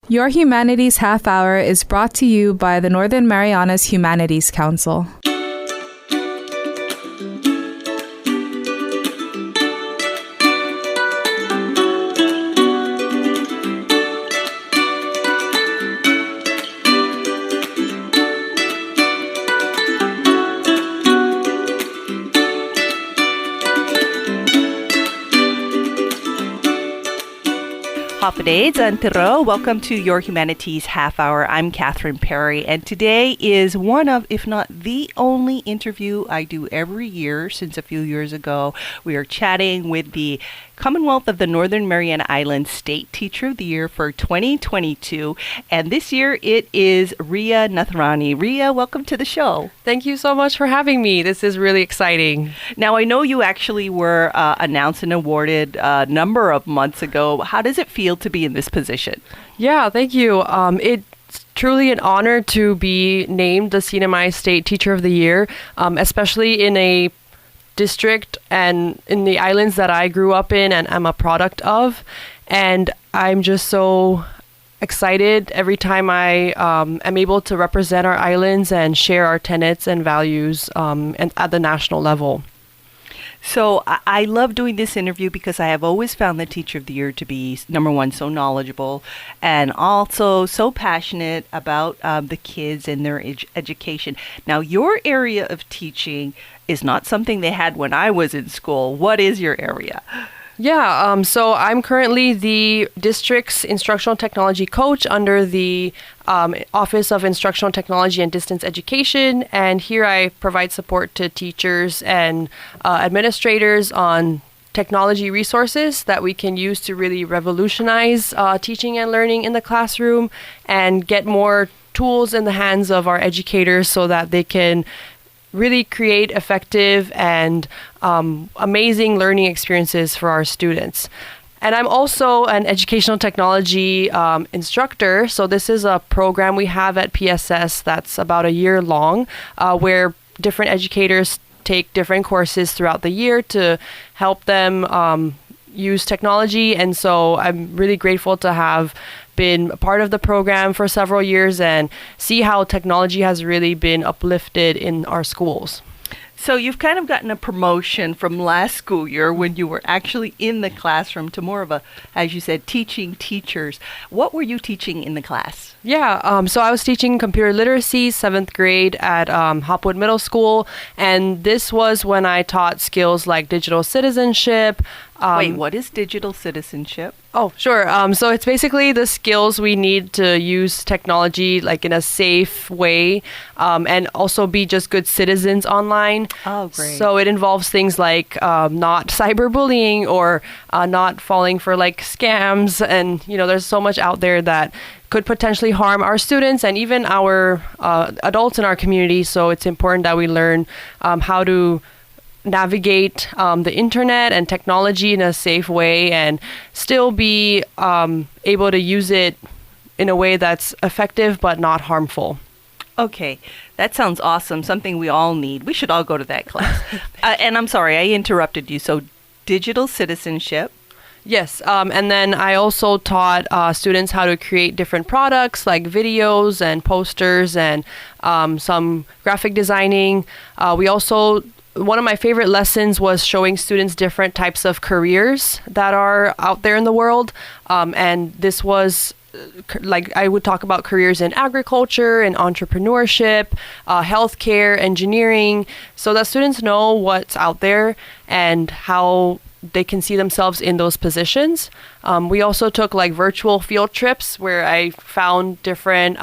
Your Humanities Half Hour is brought to you by the Northern Marianas Humanities Council. Hapade Zantiro. Welcome to Your Humanities Half Hour. I'm Catherine Perry, and today is one of, if not the only interview I do every year since a few years ago. We are chatting with the Commonwealth of the Northern Mariana Islands State Teacher of the Year for 2022, and this year it is Riya Nathrani. Riya, welcome to the show. Thank you so much for having me. This is really exciting. Now, I know you actually were announced and awarded a number of months ago. How does it feel to be in this position? Yeah, thank you. It's truly an honor to be named the CNMI State Teacher of the Year, especially in a district and in the islands that I grew up in and I'm a product of. And I'm just so excited every time I am able to represent our islands and share our tenets and values and at the national level. So I love doing this interview because I have always found the Teacher of the Year to be, number one, so knowledgeable and also so passionate about the kids and their education. Now, your area of teaching is not something they had when I was in school. What is your area? Yeah, so I'm currently the district's instructional technology coach under the Office of Instructional Technology and Distance Education, and here I provide support to teachers and administrators on technology resources that we can use to really revolutionize teaching and learning in the classroom and get more tools in the hands of our educators so that they can really create effective and amazing learning experiences for our students. And I'm also an educational technology instructor. So this is a program we have at PSS that's about a year long, where different educators take different courses throughout the year to help them use technology. And so I'm really grateful to have been a part of the program for several years and see how technology has really been uplifted in our schools. So you've kind of gotten a promotion from last school year when you were actually in the classroom to more of a, as you said, teaching teachers. What were you teaching in the class? Yeah, so I was teaching computer literacy, 7th grade at Hopwood Middle School, and this was when I taught skills like digital citizenship. Wait, what is digital citizenship? Oh, sure. So it's basically the skills we need to use technology like in a safe way and also be just good citizens online. Oh, great. So it involves things like not cyberbullying or not falling for like scams. And, you know, there's so much out there that could potentially harm our students and even our adults in our community. So it's important that we learn how to navigate the internet and technology in a safe way and still be able to use it in a way that's effective but not harmful. Okay, that sounds awesome. Something we all need. We should all go to that class. And I'm sorry, I interrupted you. So digital citizenship. Yes, and then I also taught students how to create different products like videos and posters and some graphic designing. One of my favorite lessons was showing students different types of careers that are out there in the world. And this was like I would talk about careers in agriculture and entrepreneurship, healthcare, engineering, so that students know what's out there and how they can see themselves in those positions. We also took like virtual field trips where I found different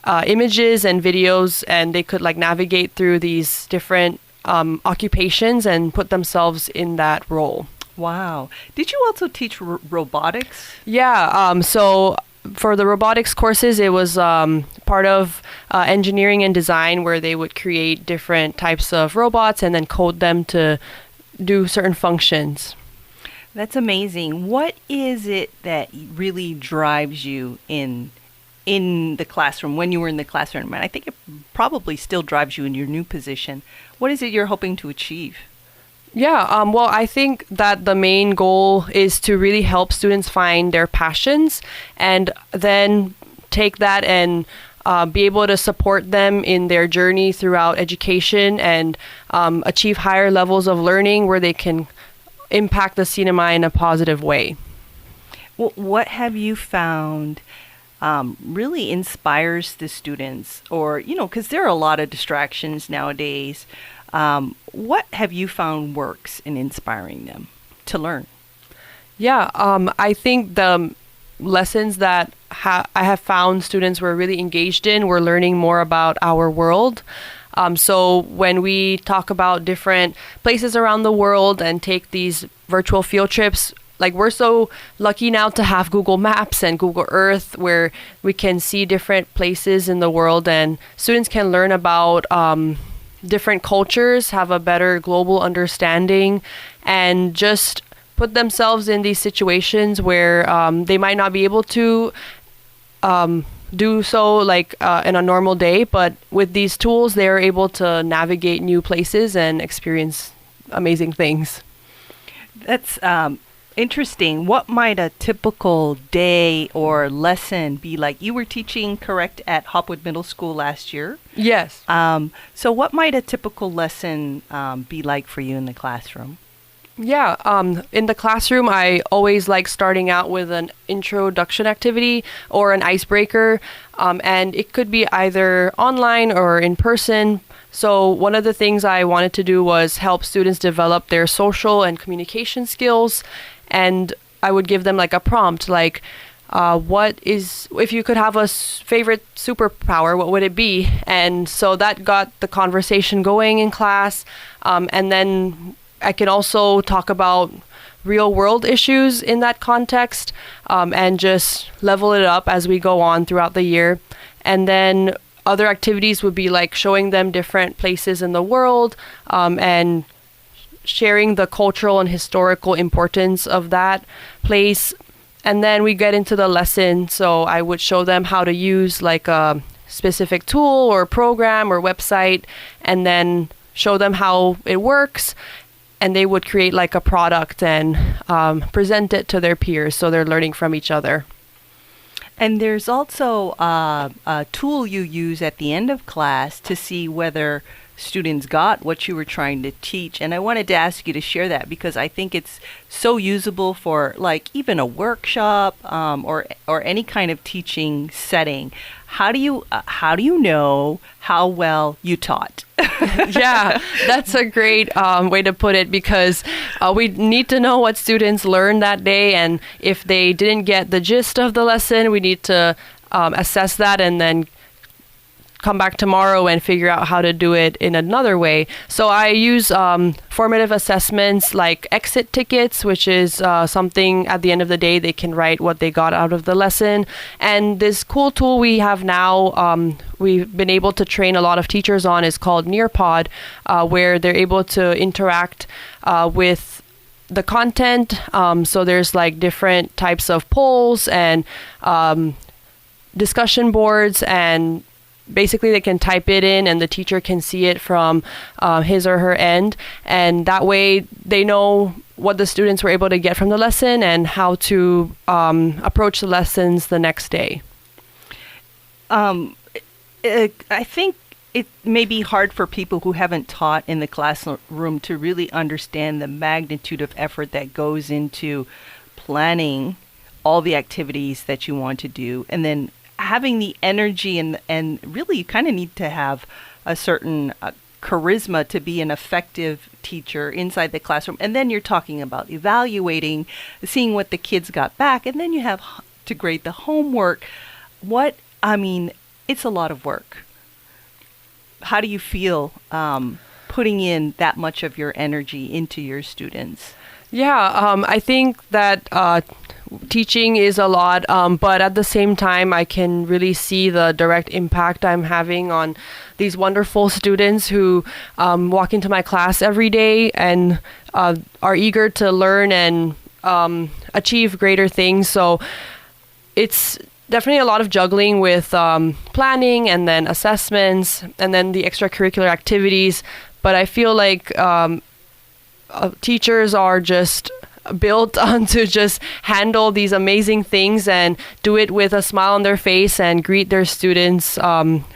images and videos, and they could like navigate through these different occupations and put themselves in that role. Wow. Did you also teach robotics? Yeah. So for the robotics courses, it was part of engineering and design where they would create different types of robots and then code them to do certain functions. That's amazing. What is it that really drives you in the classroom, when you were in the classroom? And I think it probably still drives you in your new position. What is it you're hoping to achieve? Yeah, well, I think that the main goal is to really help students find their passions and then take that and be able to support them in their journey throughout education and achieve higher levels of learning where they can impact the CNMI in a positive way. Well, what have you found really inspires the students? Or, because there are a lot of distractions nowadays. What have you found works in inspiring them to learn? Yeah, I think the lessons that I have found students were really engaged in were learning more about our world. So when we talk about different places around the world and take these virtual field trips, like we're so lucky now to have Google Maps and Google Earth where we can see different places in the world and students can learn about different cultures, have a better global understanding, and just put themselves in these situations where they might not be able to do so like in a normal day, but with these tools they're able to navigate new places and experience amazing things. That's interesting. What might a typical day or lesson be like? You were teaching, correct, at Hopwood Middle School last year? Yes. So what might a typical lesson be like for you in the classroom? Yeah, in the classroom, I always like starting out with an introduction activity or an icebreaker, and it could be either online or in person. So one of the things I wanted to do was help students develop their social and communication skills, and I would give them like a prompt, like, if you could have a favorite superpower, what would it be? And so that got the conversation going in class, and then I can also talk about real world issues in that context and just level it up as we go on throughout the year. And then other activities would be like showing them different places in the world and sharing the cultural and historical importance of that place. And then we get into the lesson. So I would show them how to use like a specific tool or program or website and then show them how it works. And they would create like a product and present it to their peers so they're learning from each other. And there's also a tool you use at the end of class to see whether students got what you were trying to teach. And I wanted to ask you to share that because I think it's so usable for like even a workshop or any kind of teaching setting. How do you know how well you taught? Yeah, that's a great way to put it because we need to know what students learned that day, and if they didn't get the gist of the lesson, we need to assess that and then come back tomorrow and figure out how to do it in another way. So I use formative assessments like exit tickets, which is something at the end of the day they can write what they got out of the lesson. And this cool tool we have now, we've been able to train a lot of teachers on, is called Nearpod, where they're able to interact with the content. So there's like different types of polls and discussion boards, and basically they can type it in and the teacher can see it from his or her end, and that way they know what the students were able to get from the lesson and how to approach the lessons the next day. I think it may be hard for people who haven't taught in the classroom to really understand the magnitude of effort that goes into planning all the activities that you want to do, and then having the energy and really you kind of need to have a certain charisma to be an effective teacher inside the classroom. And then you're talking about evaluating, seeing what the kids got back, and then you have to grade the homework. It's a lot of work. How do you feel putting in that much of your energy into your students? Yeah, I think that teaching is a lot, but at the same time, I can really see the direct impact I'm having on these wonderful students who walk into my class every day and are eager to learn and achieve greater things. So it's definitely a lot of juggling with planning and then assessments and then the extracurricular activities. But I feel like teachers are just built on to just handle these amazing things and do it with a smile on their face and greet their students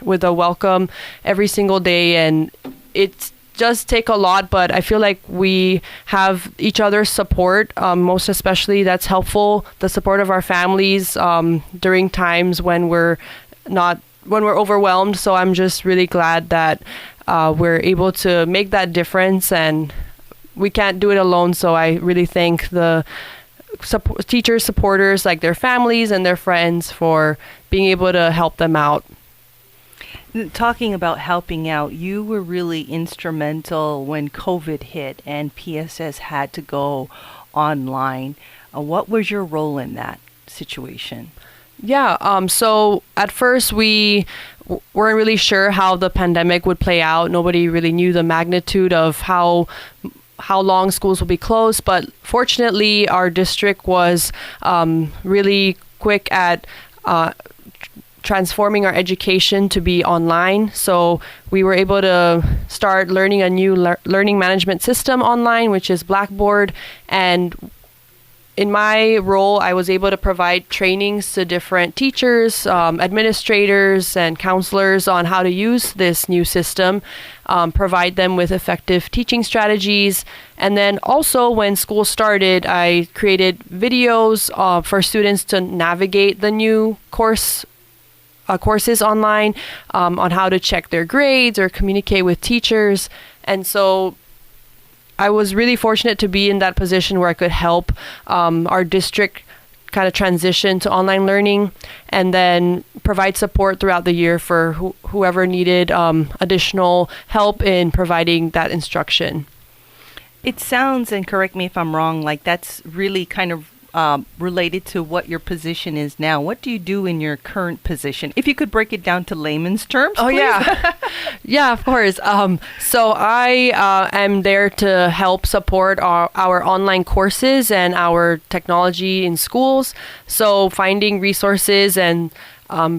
with a welcome every single day. And it does take a lot, but I feel like we have each other's support. Most especially, that's helpful. The support of our families during times when we're overwhelmed. So I'm just really glad that we're able to make that difference, and we can't do it alone. So I really thank the teachers, supporters, like their families and their friends, for being able to help them out. Talking about helping out, you were really instrumental when COVID hit and PSS had to go online. What was your role in that situation? Yeah, so at first we weren't really sure how the pandemic would play out. Nobody really knew the magnitude of how long schools will be closed, but fortunately our district was really quick at transforming our education to be online. So we were able to start learning a new learning management system online, which is Blackboard. And in my role, I was able to provide trainings to different teachers, administrators, and counselors on how to use this new system, provide them with effective teaching strategies. And then also when school started, I created videos for students to navigate the new courses online, on how to check their grades or communicate with teachers. And so I was really fortunate to be in that position where I could help our district kind of transition to online learning, and then provide support throughout the year for whoever needed additional help in providing that instruction. It sounds, and correct me if I'm wrong, like that's really kind of related to what your position is now. What do you do in your current position? If you could break it down to layman's terms, please. Yeah. Yeah, of course. So I am there to help support our online courses and our technology in schools. So finding resources and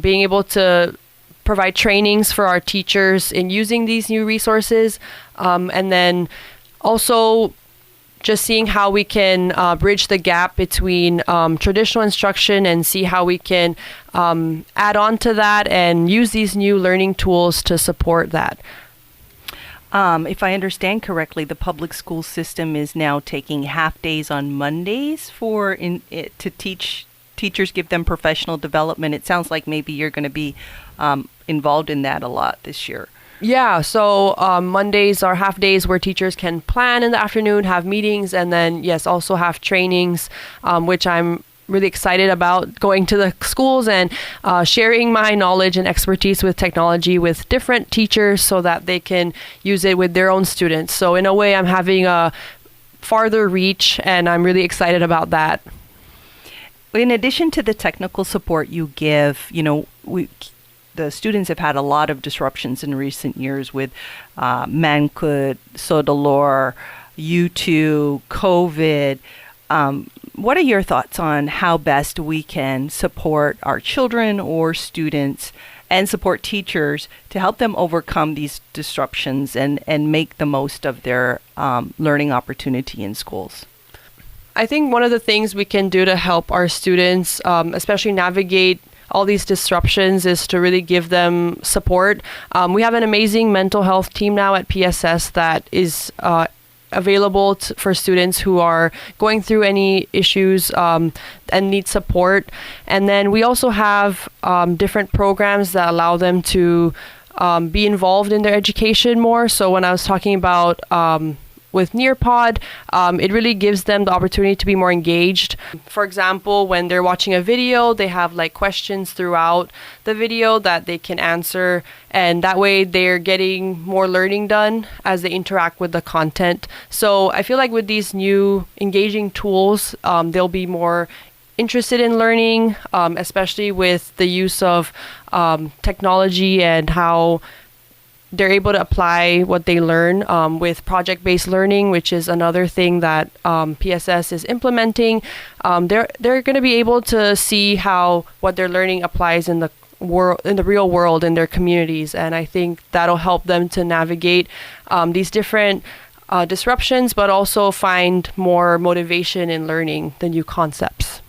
being able to provide trainings for our teachers in using these new resources. And then also just seeing how we can bridge the gap between traditional instruction and see how we can add on to that and use these new learning tools to support that. If I understand correctly, the public school system is now taking half days on Mondays to teach teachers, give them professional development. It sounds like maybe you're going to be involved in that a lot this year. Yeah, so Mondays are half days where teachers can plan in the afternoon, have meetings, and then, yes, also have trainings, which I'm really excited about, going to the schools and sharing my knowledge and expertise with technology with different teachers so that they can use it with their own students. So in a way, I'm having a farther reach, and I'm really excited about that. In addition to the technical support you give, the students have had a lot of disruptions in recent years with Mancud, Sodalor, U2, COVID. What are your thoughts on how best we can support our children or students and support teachers to help them overcome these disruptions and make the most of their learning opportunity in schools? I think one of the things we can do to help our students, especially navigate all these disruptions, is to really give them support. We have an amazing mental health team now at PSS that is available for students who are going through any issues and need support. And then we also have different programs that allow them to be involved in their education more. So when I was talking about with Nearpod, it really gives them the opportunity to be more engaged. For example, when they're watching a video, they have like questions throughout the video that they can answer, and that way they're getting more learning done as they interact with the content. So I feel like with these new engaging tools, they'll be more interested in learning, especially with the use of technology and how they're able to apply what they learn with project-based learning, which is another thing that PSS is implementing. They're going to be able to see how what they're learning applies in the real world in their communities, and I think that'll help them to navigate these different disruptions, but also find more motivation in learning the new concepts.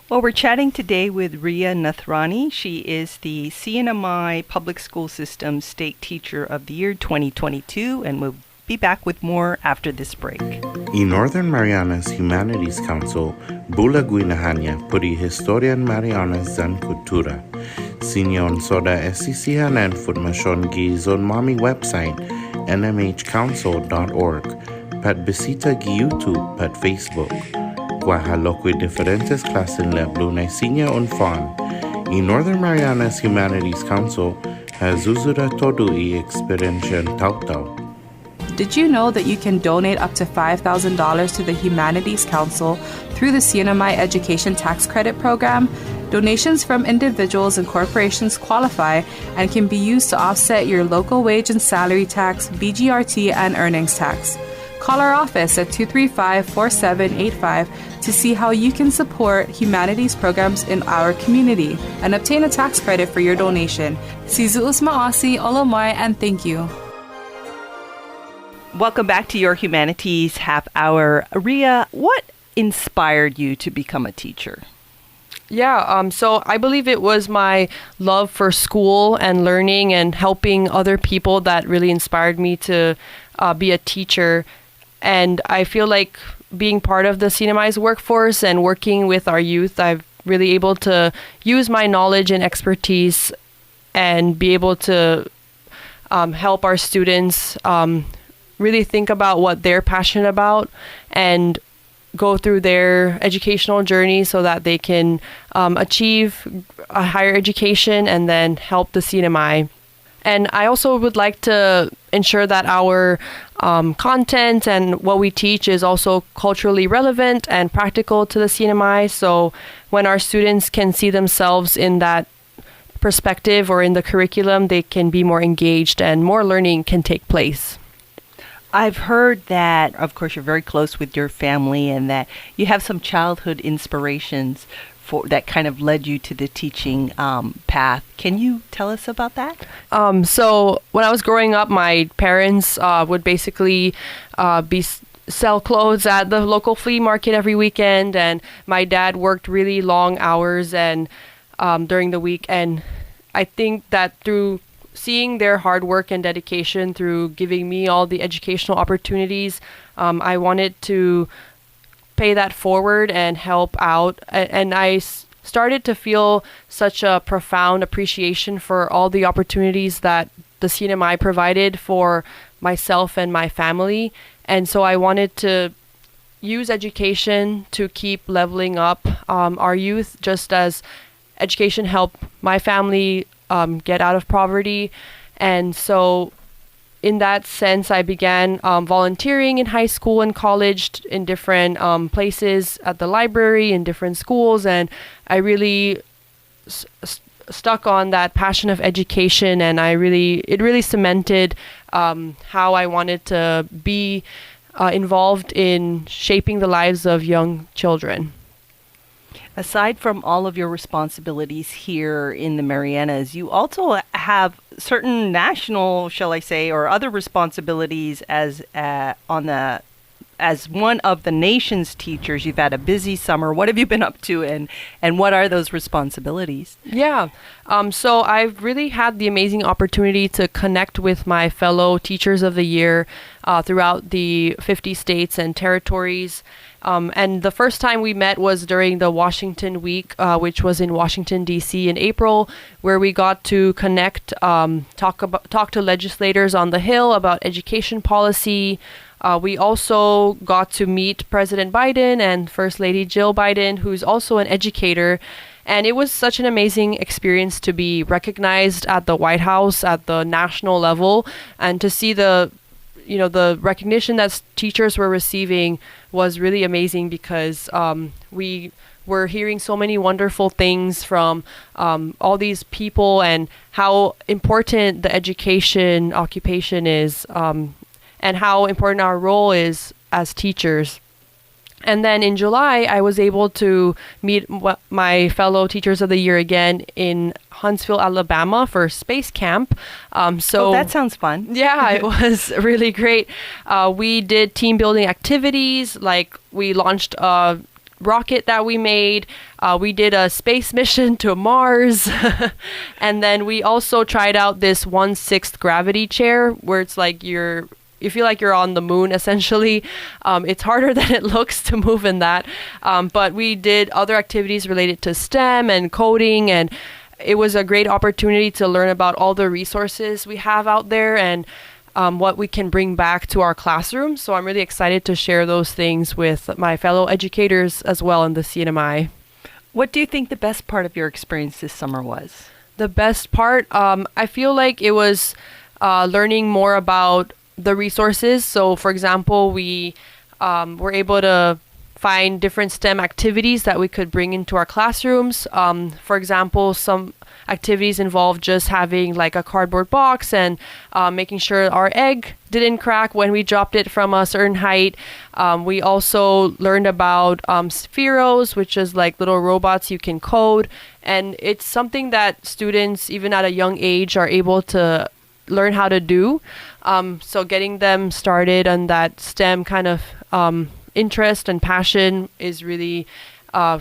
Well, we're chatting today with Riya Nathrani. She is the CNMI Public School System State Teacher of the Year 2022, and we'll be back with more after this break. In Northern Mariana's Humanities Council, Bula Guinahanya puri historian Marianas dan kultura. Sinyon soda esisihanan formasyon gi zon mami website nmhcouncil.org, pat bisita gi YouTube, pat Facebook. Guajalokwe diferentes clases la blunesinya un fan. In Northern Mariana's Humanities Council, hazuzura todo y experiencia tautau. Did you know that you can donate up to $5,000 to the Humanities Council through the CNMI Education Tax Credit Program? Donations from individuals and corporations qualify and can be used to offset your local wage and salary tax, BGRT, and earnings tax. Call our office at 235-4785 to see how you can support humanities programs in our community and obtain a tax credit for your donation. Sizuus Maasi, Olomai, and thank you. Welcome back to your Humanities Half Hour. Riya, what inspired you to become a teacher? Yeah, so I believe it was my love for school and learning and helping other people that really inspired me to be a teacher. And I feel like being part of the CNMI's workforce and working with our youth, I've really able to use my knowledge and expertise and be able to help our students really think about what they're passionate about and go through their educational journey so that they can achieve a higher education and then help the CNMI. And I also would like to ensure that our content and what we teach is also culturally relevant and practical to the CNMI. So when our students can see themselves in that perspective or in the curriculum, they can be more engaged and more learning can take place. I've heard that, of course, you're very close with your family and that you have some childhood inspirations that kind of led you to the teaching path. Can you tell us about that? So when I was growing up, my parents would basically sell clothes at the local flea market every weekend, and my dad worked really long hours and during the week. And I think that through seeing their hard work and dedication through giving me all the educational opportunities, I wanted to pay that forward and help out. And I started to feel such a profound appreciation for all the opportunities that the CNMI provided for myself and my family. And so I wanted to use education to keep leveling up our youth, just as education helped my family get out of poverty. And so in that sense, I began volunteering in high school and college in different places at the library, in different schools. And I really stuck on that passion of education, and it really cemented how I wanted to be involved in shaping the lives of young children. Aside from all of your responsibilities here in the Marianas, you also have certain national, shall I say, or other responsibilities as one of the nation's teachers. You've had a busy summer. What have you been up to, and what are those responsibilities? Yeah. So I've really had the amazing opportunity to connect with my fellow teachers of the year throughout the 50 states and territories. And the first time we met was during the Washington Week, which was in Washington, D.C. in April, where we got to connect, talk to legislators on the Hill about education policy. We also got to meet President Biden and First Lady Jill Biden, who's also an educator. And it was such an amazing experience to be recognized at the White House at the national level, and to see the recognition that teachers were receiving was really amazing, because we were hearing so many wonderful things from all these people and how important the education occupation is, and how important our role is as teachers. And then in July, I was able to meet my fellow teachers of the year again in Huntsville, Alabama for space camp. Oh, that sounds fun. Yeah, it was really great. We did team building activities, like we launched a rocket that we made. We did a space mission to Mars. And then we also tried out this 1/6 gravity chair where it's like you feel like you're on the moon, essentially. It's harder than it looks to move in that. But we did other activities related to STEM and coding, and it was a great opportunity to learn about all the resources we have out there and what we can bring back to our classroom. So I'm really excited to share those things with my fellow educators as well in the CNMI. What do you think the best part of your experience this summer was? The best part, I feel like it was learning more about the resources. So, for example, we were able to find different STEM activities that we could bring into our classrooms. For example, some activities involve just having like a cardboard box and making sure our egg didn't crack when we dropped it from a certain height. We also learned about spheros, which is like little robots you can code. And it's something that students, even at a young age, are able to learn how to do. So getting them started on that STEM kind of interest and passion is really,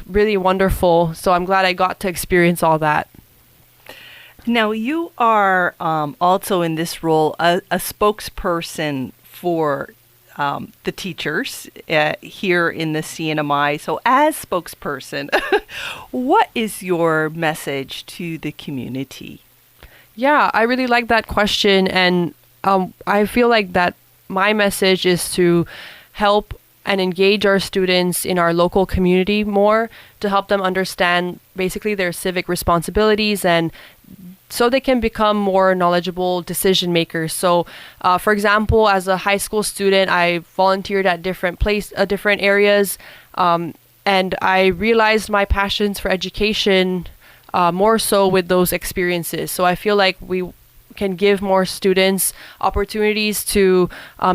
really wonderful. So I'm glad I got to experience all that. Now, you are also in this role a spokesperson for the teachers here in the CNMI. So as spokesperson, what is your message to the community? Yeah, I really like that question. And I feel like that my message is to help and engage our students in our local community more, to help them understand basically their civic responsibilities and so they can become more knowledgeable decision makers. So, for example, as a high school student, I volunteered at different areas, and I realized my passions for education more so with those experiences. So I feel like we can give more students opportunities to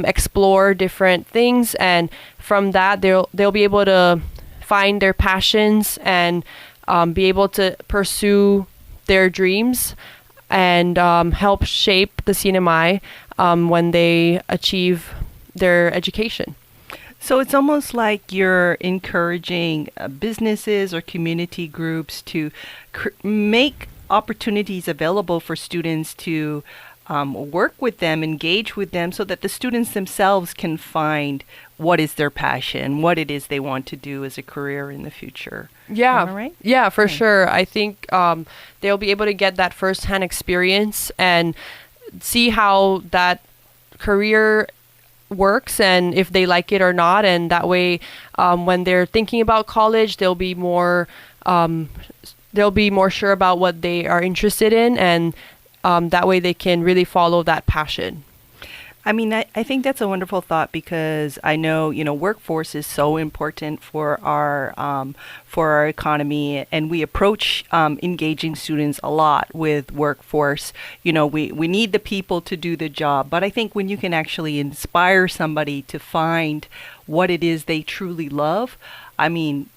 explore different things, and from that they'll be able to find their passions and be able to pursue their dreams and help shape the CNMI when they achieve their education. So it's almost like you're encouraging businesses or community groups to make opportunities available for students to work with them, engage with them, so that the students themselves can find what is their passion, what it is they want to do as a career in the future. Yeah, Am I right? Yeah, for sure. I think they'll be able to get that firsthand experience and see how that career works and if they like it or not. And that way, when they're thinking about college, they'll be more sure about what they are interested in, and that way they can really follow that passion. I mean, I think that's a wonderful thought, because I know, workforce is so important for our economy, and we approach engaging students a lot with workforce. We need the people to do the job, but I think when you can actually inspire somebody to find what it is they truly love, I mean,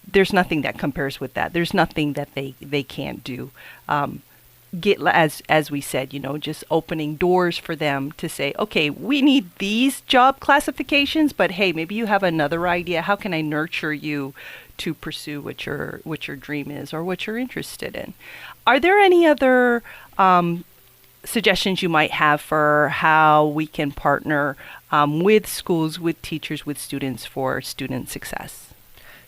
there's nothing that compares with that. There's nothing that they can't do. As we said, just opening doors for them to say, okay, we need these job classifications, but hey, maybe you have another idea. How can I nurture you to pursue what your dream is or what you're interested in? Are there any other suggestions you might have for how we can partner with schools, with teachers, with students for student success?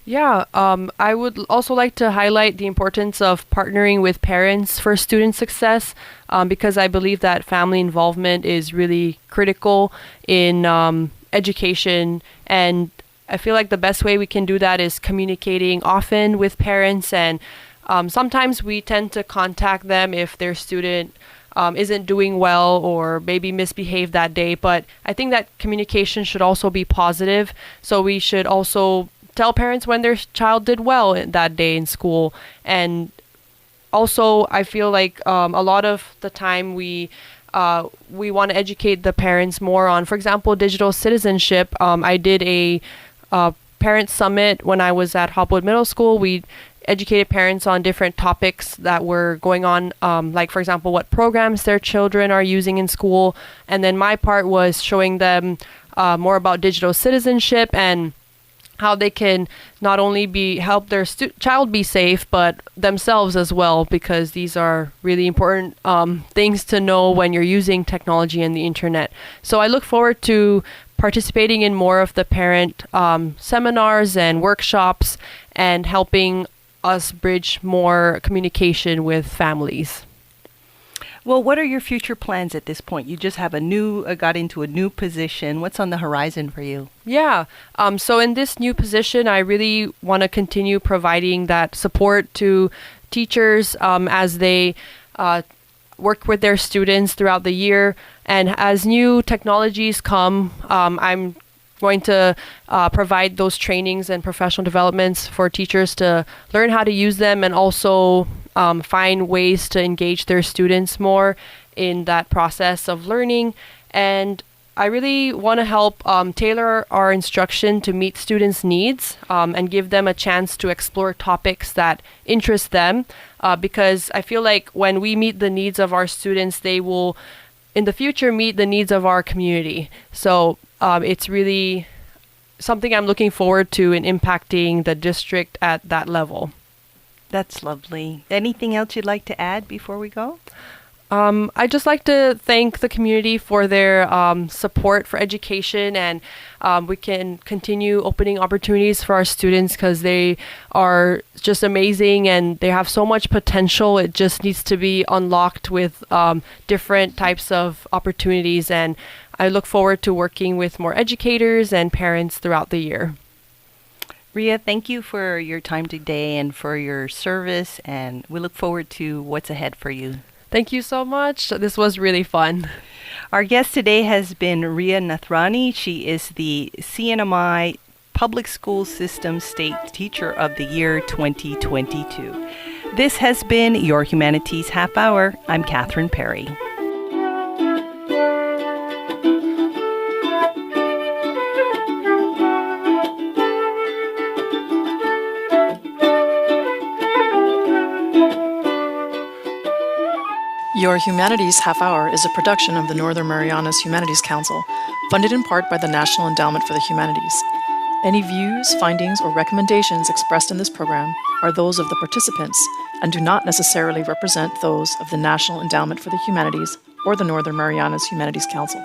Yeah, I would also like to highlight the importance of partnering with parents for student success, because I believe that family involvement is really critical in education. And I feel like the best way we can do that is communicating often with parents. And sometimes we tend to contact them if their student isn't doing well or maybe misbehaved that day. But I think that communication should also be positive. So we should also tell parents when their child did well that day in school. And also, I feel like a lot of the time we want to educate the parents more on, for example, digital citizenship. I did a parent summit when I was at Hopwood Middle School. We educated parents on different topics that were going on, like, for example, what programs their children are using in school. And then my part was showing them more about digital citizenship and how they can not only help their child be safe, but themselves as well, because these are really important things to know when you're using technology and the internet. So I look forward to participating in more of the parent seminars and workshops and helping us bridge more communication with families. Well, what are your future plans at this point? You just have got into a new position. What's on the horizon for you? Yeah. So in this new position, I really want to continue providing that support to teachers as they work with their students throughout the year. And as new technologies come, I'm going to provide those trainings and professional developments for teachers to learn how to use them, and also find ways to engage their students more in that process of learning. And I really want to help tailor our instruction to meet students' needs and give them a chance to explore topics that interest them, because I feel like when we meet the needs of our students, they will in the future meet the needs of our community. So it's really something I'm looking forward to in impacting the district at that level. That's lovely. Anything else you'd like to add before we go? I'd just like to thank the community for their support for education, and we can continue opening opportunities for our students because they are just amazing and they have so much potential. It just needs to be unlocked with different types of opportunities, and I look forward to working with more educators and parents throughout the year. Riya, thank you for your time today and for your service, and we look forward to what's ahead for you. Thank you so much. This was really fun. Our guest today has been Riya Nathrani. She is the CNMI Public School System State Teacher of the Year 2022. This has been your Humanities Half Hour. I'm Catherine Perry. Your Humanities Half Hour is a production of the Northern Marianas Humanities Council, funded in part by the National Endowment for the Humanities. Any views, findings, or recommendations expressed in this program are those of the participants and do not necessarily represent those of the National Endowment for the Humanities or the Northern Marianas Humanities Council.